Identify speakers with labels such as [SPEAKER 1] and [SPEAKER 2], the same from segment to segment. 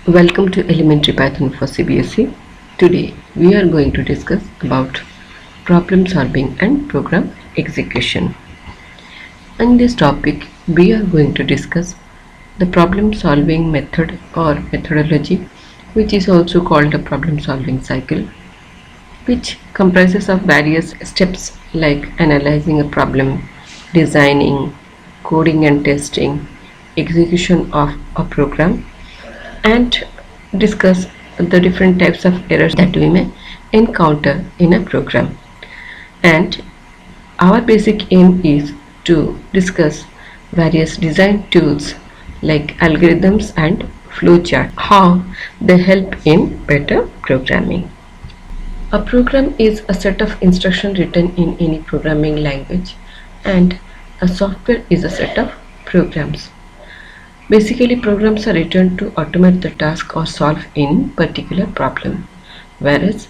[SPEAKER 1] Welcome to Elementary Python for CBSE. Today we are going to discuss about problem solving and program execution. In this topic we are going to discuss the problem solving method or methodology, which is also called a problem solving cycle, which comprises of various steps like analyzing a problem, designing, coding and testing, execution of a program, and discuss the different types of errors that we may encounter in a program. And our basic aim is to discuss various design tools like algorithms and flowchart, how they help in better programming. A program is a set of instructions written in any programming language, and a software is a set of programs. Basically, programs are written to automate the task or solve any particular problem, whereas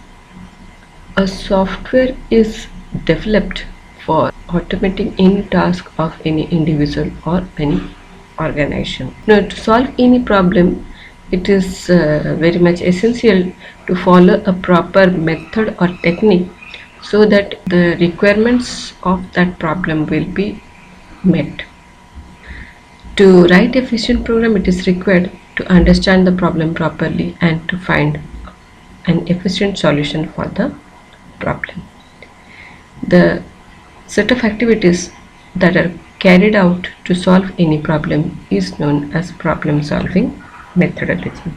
[SPEAKER 1] a software is developed for automating any task of any individual or any organization. Now, to solve any problem, it is very much essential to follow a proper method or technique so that the requirements of that problem will be met. To write efficient program, it is required to understand the problem properly and to find an efficient solution for the problem. The set of activities that are carried out to solve any problem is known as problem solving methodology.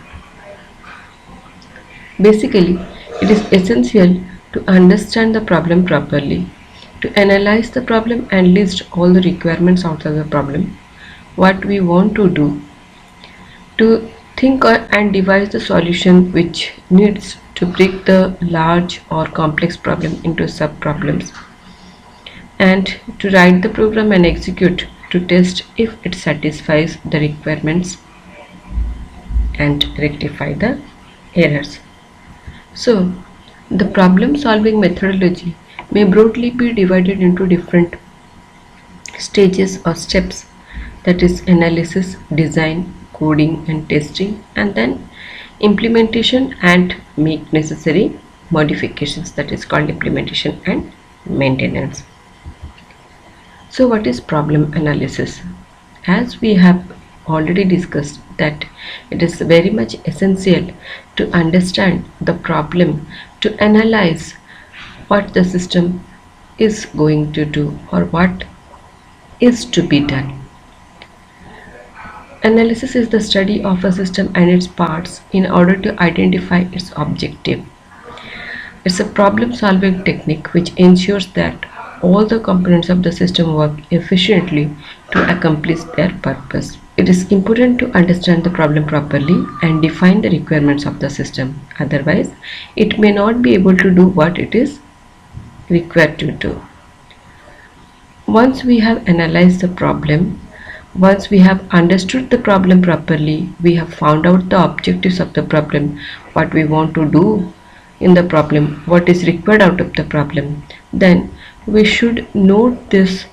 [SPEAKER 1] Basically, it is essential to understand the problem properly, to analyze the problem and list all the requirements out of the problem, what we want to do, to think and devise the solution which needs to break the large or complex problem into sub problems, and to write the program and execute to test if it satisfies the requirements and rectify the errors. So, the problem solving methodology may broadly be divided into different stages or steps, that is analysis, design, coding and testing, and then implementation and make necessary modifications, that is called implementation and maintenance. So what is problem analysis? As we have already discussed that it is very much essential to understand the problem, to analyze what the system is going to do or what is to be done. Analysis is the study of a system and its parts in order to identify its objective. It's a problem-solving technique which ensures that all the components of the system work efficiently to accomplish their purpose. It is important to understand the problem properly and define the requirements of the system. Otherwise, it may not be able to do what it is required to do. Once we have analyzed the problem, once we have understood the problem properly, we have found out the objectives of the problem, what we want to do in the problem, what is required out of the problem, then we should note this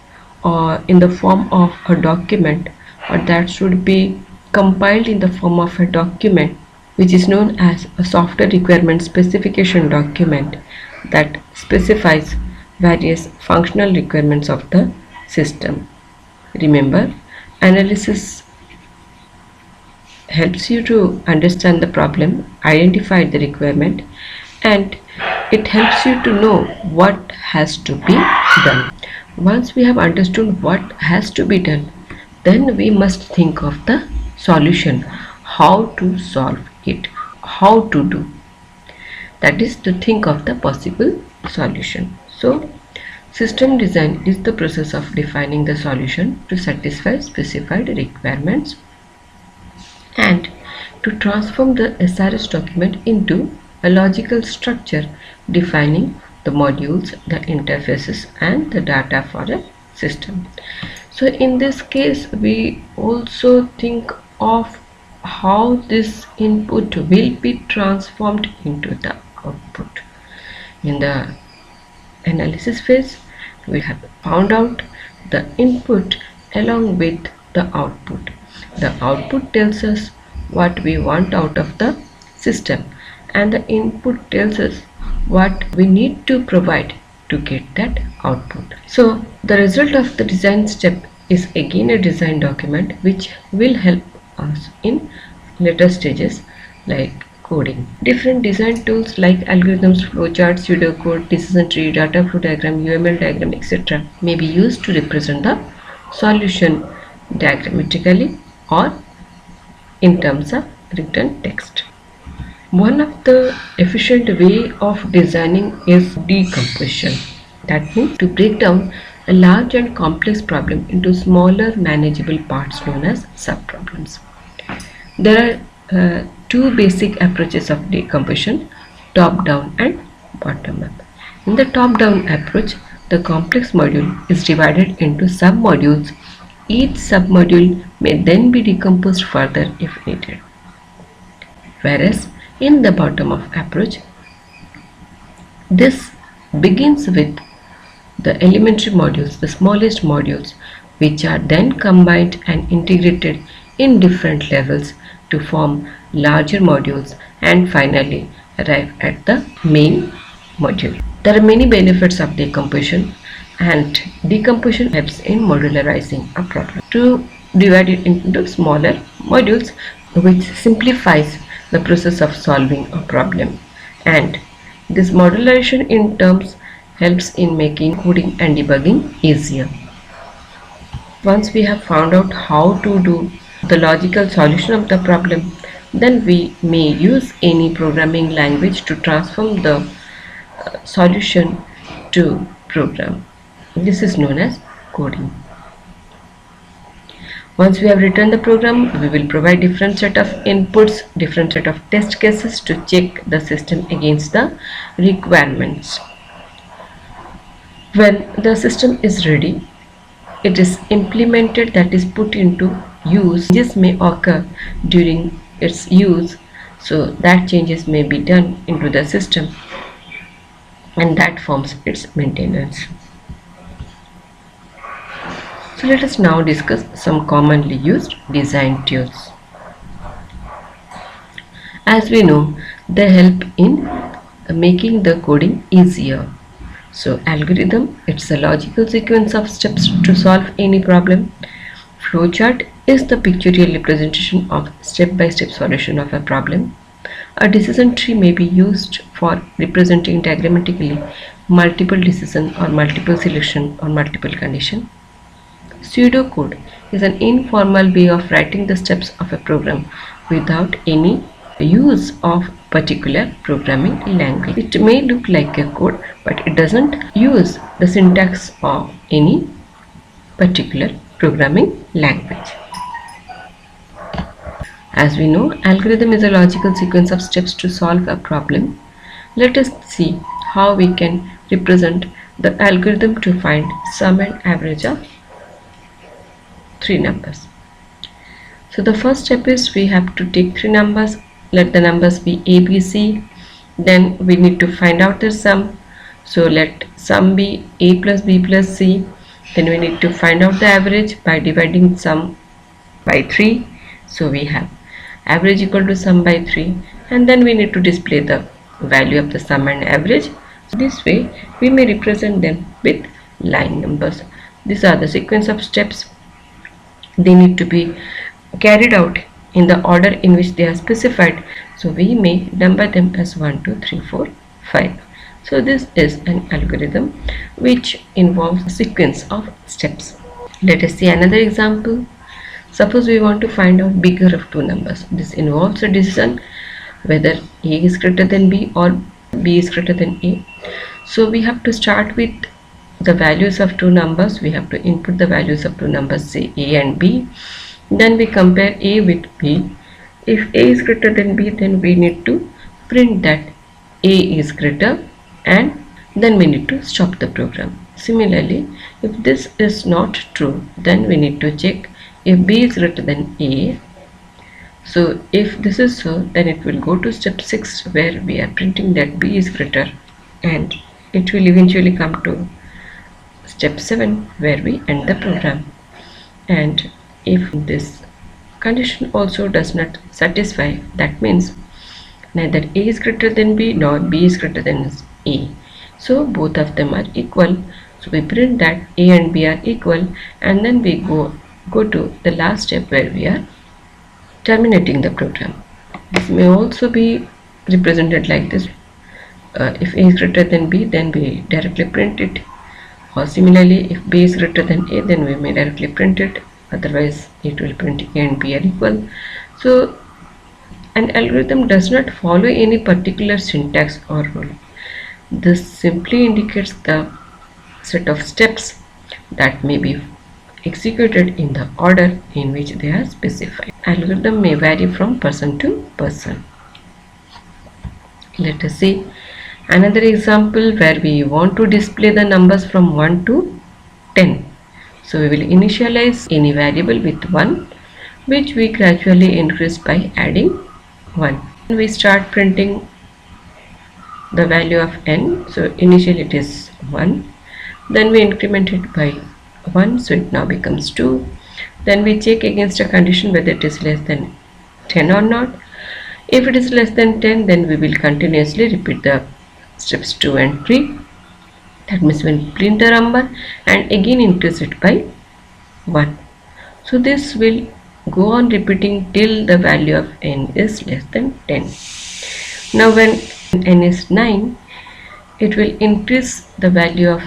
[SPEAKER 1] in the form of a document, or that should be compiled in the form of a document which is known as a software requirement specification document that specifies various functional requirements of the system. Remember, analysis helps you to understand the problem, identify the requirement, and it helps you to know what has to be done. Once we have understood what has to be done, then we must think of the solution, how to solve it, how to do. That is to think of the possible solution. So, system design is the process of defining the solution to satisfy specified requirements and to transform the SRS document into a logical structure defining the modules, the interfaces and the data for a system. So in this case, we also think of how this input will be transformed into the output. In the analysis phase, we have found out the input along with the output. The output tells us what we want out of the system, and the input tells us what we need to provide to get that output. So the result of the design step is again a design document which will help us in later stages like coding. Different design tools like algorithms, flowcharts, pseudocode, decision tree, data flow diagram, UML diagram, etc. may be used to represent the solution diagrammatically or in terms of written text. One of the efficient way of designing is decomposition. That means to break down a large and complex problem into smaller manageable parts known as subproblems. There are two basic approaches of decomposition, top down and bottom up. In the top down approach, the complex module is divided into sub-modules. Each submodule may then be decomposed further if needed. Whereas in the bottom up approach, this begins with the elementary modules, the smallest modules, which are then combined and integrated in different levels to form larger modules and finally arrive at the main module. There are many benefits of decomposition, and decomposition helps in modularizing a problem. To divide it into smaller modules, which simplifies the process of solving a problem, and this modularization in terms helps in making coding and debugging easier. Once we have found out how to do the logical solution of the problem, then we may use any programming language to transform the solution to program. This is known as coding. Once we have written the program, we will provide different set of inputs, different set of test cases to check the system against the requirements. When the system is ready, it is implemented, that is put into use. Changes may occur during its use, so that changes may be done into the system, and that forms its maintenance. So let us now discuss some commonly used design tools. As we know, they help in making the coding easier. So algorithm, it's a logical sequence of steps to solve any problem. Flowchart is the pictorial representation of step-by-step solution of a problem. A decision tree may be used for representing diagrammatically multiple decision or multiple selection or multiple condition. Pseudocode is an informal way of writing the steps of a program without any use of particular programming language. It may look like a code, but it doesn't use the syntax of any particular programming language. As we know, algorithm is a logical sequence of steps to solve a problem. Let us see how we can represent the algorithm to find sum and average of three numbers. So the first step is we have to take three numbers, let the numbers be a, b, c, then we need to find out the sum. So let sum be a plus b plus c, then we need to find out the average by dividing sum by 3. So we have average equal to sum by 3, and then we need to display the value of the sum and average. So this way we may represent them with line numbers. These are the sequence of steps. They need to be carried out in the order in which they are specified. So we may number them as 1, 2, 3, 4, 5. So this is an algorithm which involves a sequence of steps. Let us see another example. Suppose we want to find out bigger of two numbers. This involves a decision whether a is greater than b or b is greater than a. So we have to start with the values of two numbers. We have to input the values of two numbers, say a and b. Then we compare a with b. If a is greater than b, then we need to print that a is greater, and then we need to stop the program. Similarly, if this is not true, then we need to check if b is greater than a. So if this is so, then it will go to step 6 where we are printing that b is greater, and it will eventually come to step 7 where we end the program. And if this condition also does not satisfy, that means neither A is greater than B nor B is greater than A. So both of them are equal. So we print that A and B are equal, and then we go to the last step where we are terminating the program. This may also be represented like this. If A is greater than B, then we directly print it. Or similarly, if B is greater than A, then we may directly print it. Otherwise, it will print A and B are equal. So an algorithm does not follow any particular syntax or rule. This simply indicates the set of steps that may be executed in the order in which they are specified. Algorithm may vary from person to person. Let us see another example where we want to display the numbers from 1 to 10. So we will initialize any variable with 1, which we gradually increase by adding 1. We start printing the value of n. So initially it is 1. Then we increment it by 1, so it now becomes 2. Then we check against a condition whether it is less than 10 or not. If it is less than 10, then we will continuously repeat the steps 2 and 3. That means we will print the number and again increase it by 1. So this will go on repeating till the value of n is less than 10. Now when n is 9, it will increase the value of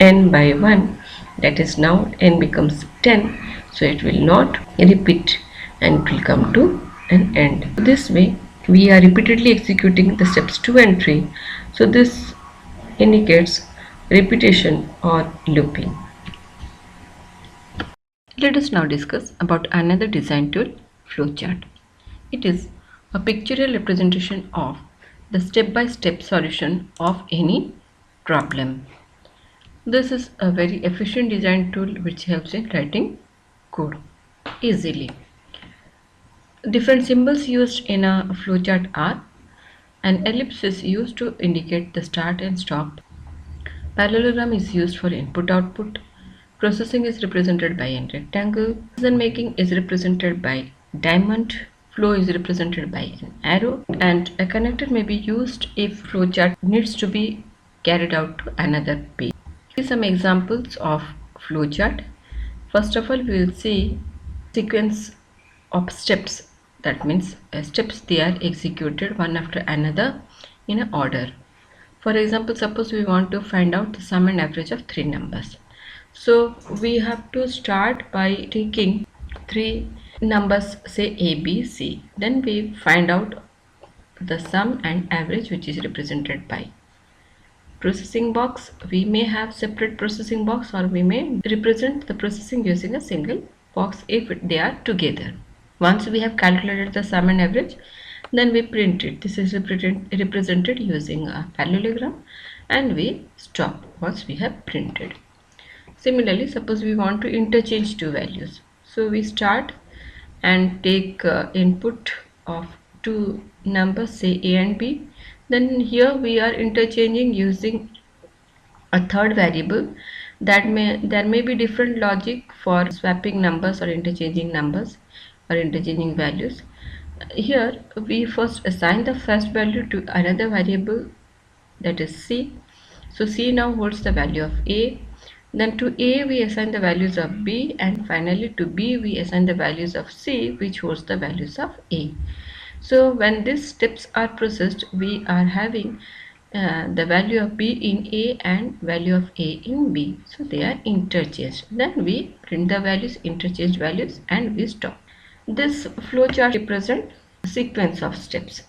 [SPEAKER 1] n by 1, that is now n becomes 10, so it will not repeat and it will come to an end. This way we are repeatedly executing the steps 2 and 3, so this indicates repetition or looping. Let us now discuss about another design tool, flowchart. It is a pictorial representation of the step-by-step solution of any problem. This is a very efficient design tool which helps in writing code easily. Different symbols used in a flowchart are: an ellipse is used to indicate the start and stop. Parallelogram is used for input-output. Processing is represented by a rectangle. Decision making is represented by diamond. Flow is represented by an arrow. And a connector may be used if flowchart needs to be carried out to another page. Here are some examples of flowchart. First of all, we will see sequence of steps. That means steps, they are executed one after another in an order. For example, suppose we want to find out the sum and average of 3 numbers. So we have to start by taking 3 numbers, say A, B, C. Then we find out the sum and average, which is represented by processing box. We may have separate processing box, or we may represent the processing using a single box if they are together. Once we have calculated the sum and average, then we print it. This is represented using a parallelogram, and we stop once we have printed. Similarly, suppose we want to interchange two values. So we start and take input of 2 numbers, say A and B. Then here we are interchanging using a third variable. There may be different logic for swapping numbers or interchanging numbers or interchanging values. Here we first assign the first value to another variable, that is C. So C now holds the value of A. Then to A we assign the values of B, and finally to B we assign the values of C, which holds the values of A. So when these steps are processed, we are having the value of B in A and value of A in B. So they are interchanged. Then we print the values, interchange values, and we stop. This flowchart represents a sequence of steps.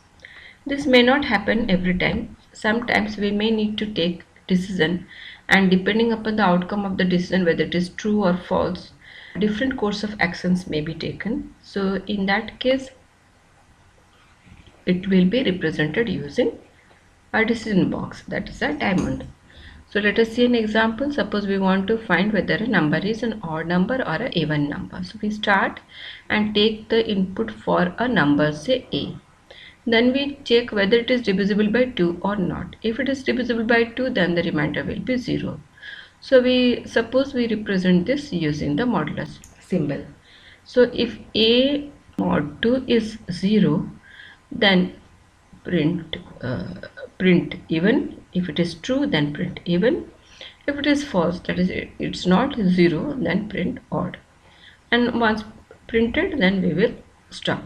[SPEAKER 1] This may not happen every time. Sometimes we may need to take decision, and depending upon the outcome of the decision, whether it is true or false, different course of actions may be taken. So in that case, it will be represented using a decision box, that is a diamond. So let us see an example. Suppose we want to find whether a number is an odd number or an even number. So we start and take the input for a number, say A. Then we check whether it is divisible by 2 or not. If it is divisible by 2, then the remainder will be 0. So suppose we represent this using the modulus symbol. So if a mod 2 is 0, then print print even. If it is true, then print even. If it is false, that is it's not 0, then print odd. And once printed, then we will stop.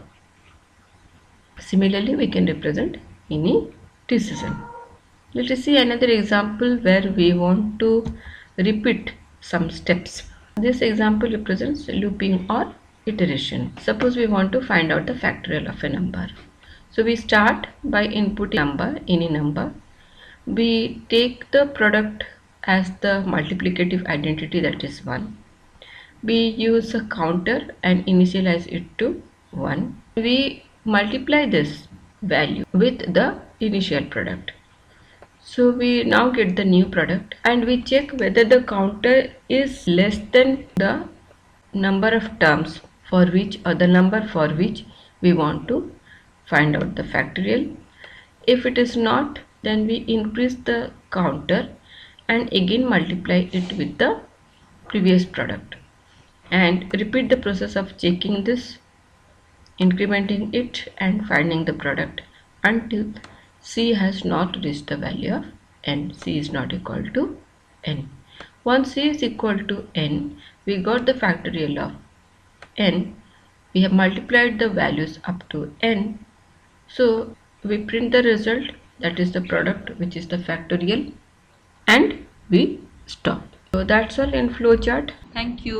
[SPEAKER 1] Similarly, we can represent any decision. Let us see another example where we want to repeat some steps. This example represents looping or iteration. Suppose we want to find out the factorial of a number. So we start by inputting number, any number. We take the product as the multiplicative identity, that is 1. We use a counter and initialize it to 1. We multiply this value with the initial product. So we now get the new product and we check whether the counter is less than the number of terms for which, or the number for which we want to find out the factorial. If it is not, then we increase the counter and again multiply it with the previous product and repeat the process of checking this, incrementing it and finding the product until c has not reached the value of n. C is not equal to n. Once c is equal to n, we got the factorial of n. We have multiplied the values up to n. So we print the result, that is the product, which is the factorial, and we stop. So that's all in flowchart. Thank you.